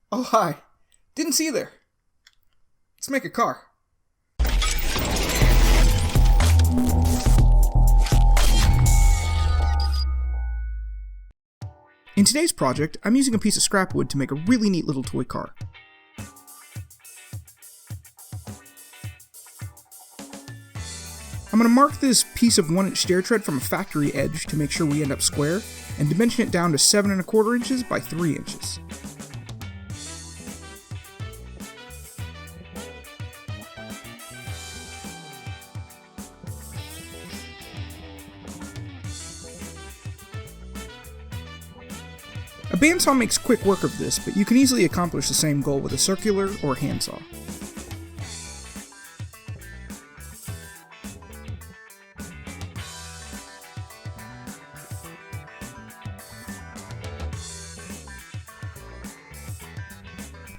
Oh, hi. Didn't see you there. Let's make a car. In today's project, I'm using a piece of scrap wood to make a really neat little toy car. I'm going to mark this piece of 1-inch stair tread from a factory edge to make sure we end up square, and dimension it down to 7 1/4 inches by 3 inches. A bandsaw makes quick work of this, but you can easily accomplish the same goal with a circular or handsaw.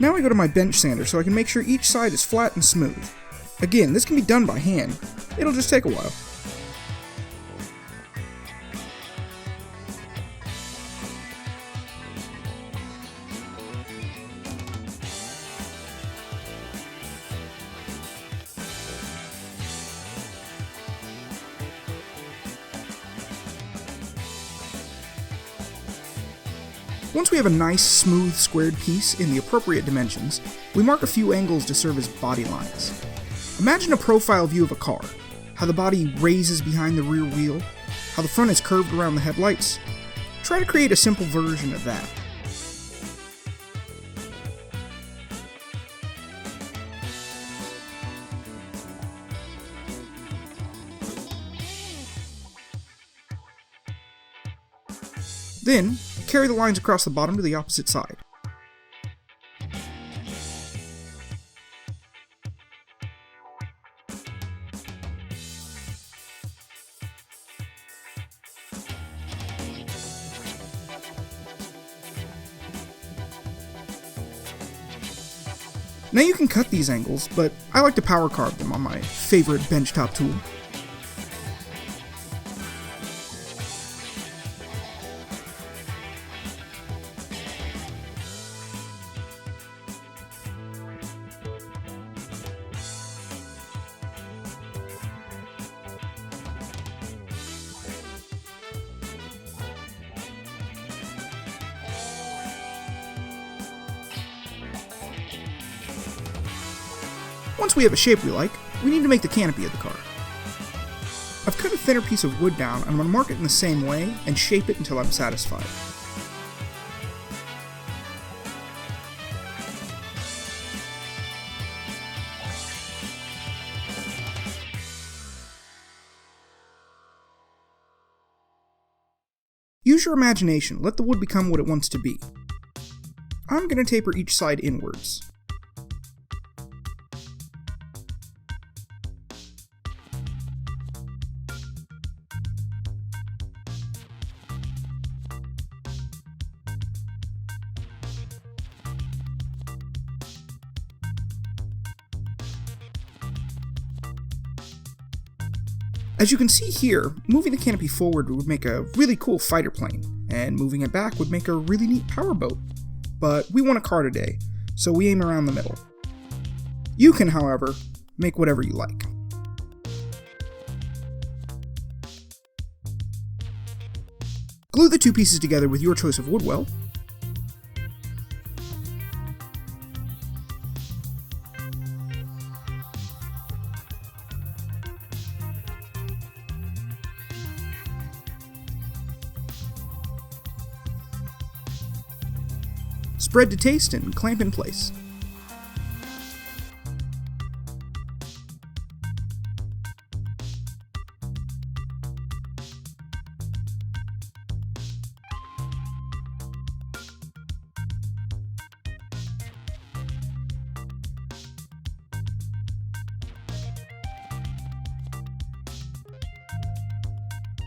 Now I go to my bench sander so I can make sure each side is flat and smooth. Again, this can be done by hand. It'll just take a while. Once we have a nice, smooth, squared piece in the appropriate dimensions, we mark a few angles to serve as body lines. Imagine a profile view of a car, how the body raises behind the rear wheel, how the front is curved around the headlights. Try to create a simple version of that. Then, carry the lines across the bottom to the opposite side. Now you can cut these angles, but I like to power carve them on my favorite benchtop tool. Once we have a shape we like, we need to make the canopy of the car. I've cut a thinner piece of wood down and I'm going to mark it in the same way and shape it until I'm satisfied. Use your imagination, let the wood become what it wants to be. I'm going to taper each side inwards. As you can see here, moving the canopy forward would make a really cool fighter plane, and moving it back would make a really neat powerboat. But we want a car today, so we aim around the middle. You can, however, make whatever you like. Glue the two pieces together with your choice of woodwell. Spread to taste and clamp in place.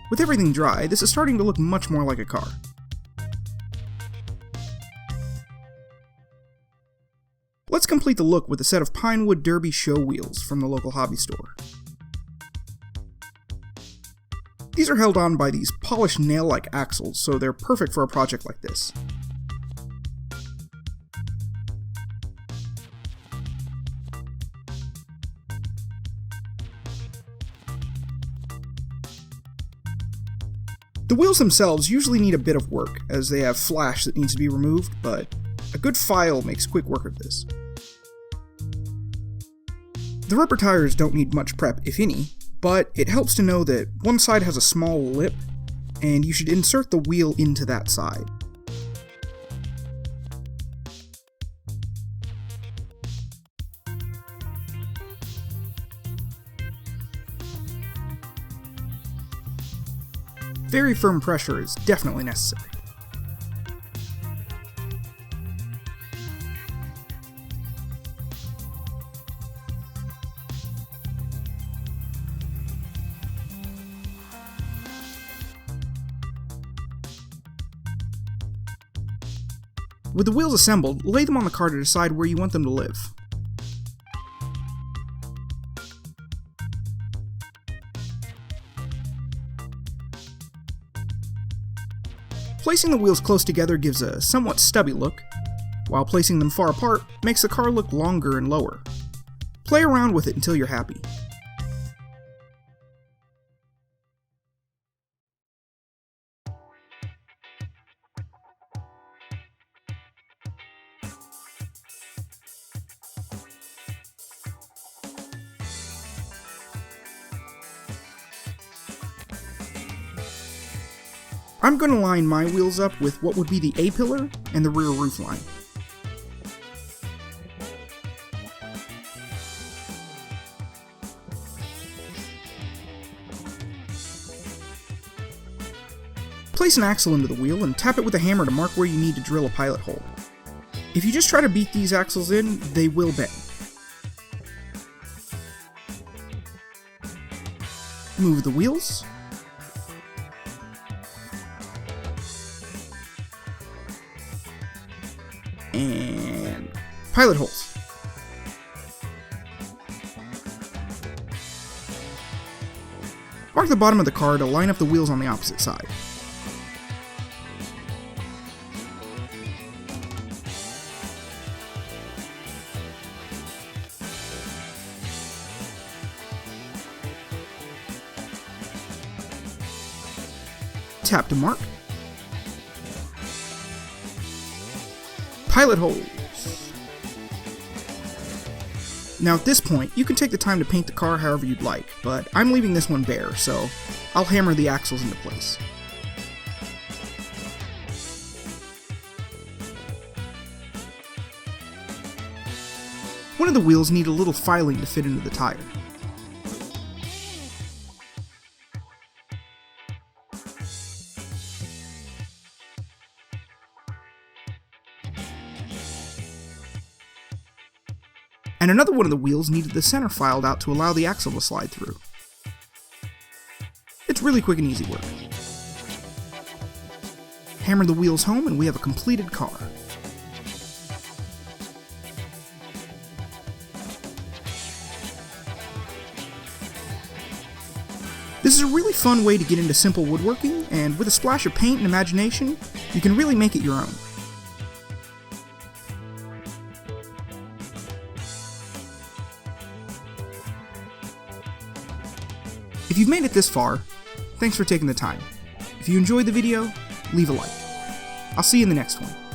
With everything dry, this is starting to look much more like a car. Let's complete the look with a set of Pinewood Derby show wheels from the local hobby store. These are held on by these polished nail-like axles, so they're perfect for a project like this. The wheels themselves usually need a bit of work, as they have flash that needs to be removed, but a good file makes quick work of this. The rubber tires don't need much prep, if any, but it helps to know that one side has a small lip, and you should insert the wheel into that side. Very firm pressure is definitely necessary. With the wheels assembled, lay them on the car to decide where you want them to live. Placing the wheels close together gives a somewhat stubby look, while placing them far apart makes the car look longer and lower. Play around with it until you're happy. I'm going to line my wheels up with what would be the A-pillar and the rear roof line. Place an axle into the wheel and tap it with a hammer to mark where you need to drill a pilot hole. If you just try to beat these axles in, they will bend. Move the wheels. And pilot holes. Mark the bottom of the car to line up the wheels on the opposite side. Tap to mark. Pilot holes. Now at this point, you can take the time to paint the car however you'd like, but I'm leaving this one bare, so I'll hammer the axles into place. One of the wheels need a little filing to fit into the tire. And another one of the wheels needed the center filed out to allow the axle to slide through. It's really quick and easy work. Hammer the wheels home and we have a completed car. This is a really fun way to get into simple woodworking, and with a splash of paint and imagination, you can really make it your own. If you've made it this far, thanks for taking the time. If you enjoyed the video, leave a like. I'll see you in the next one.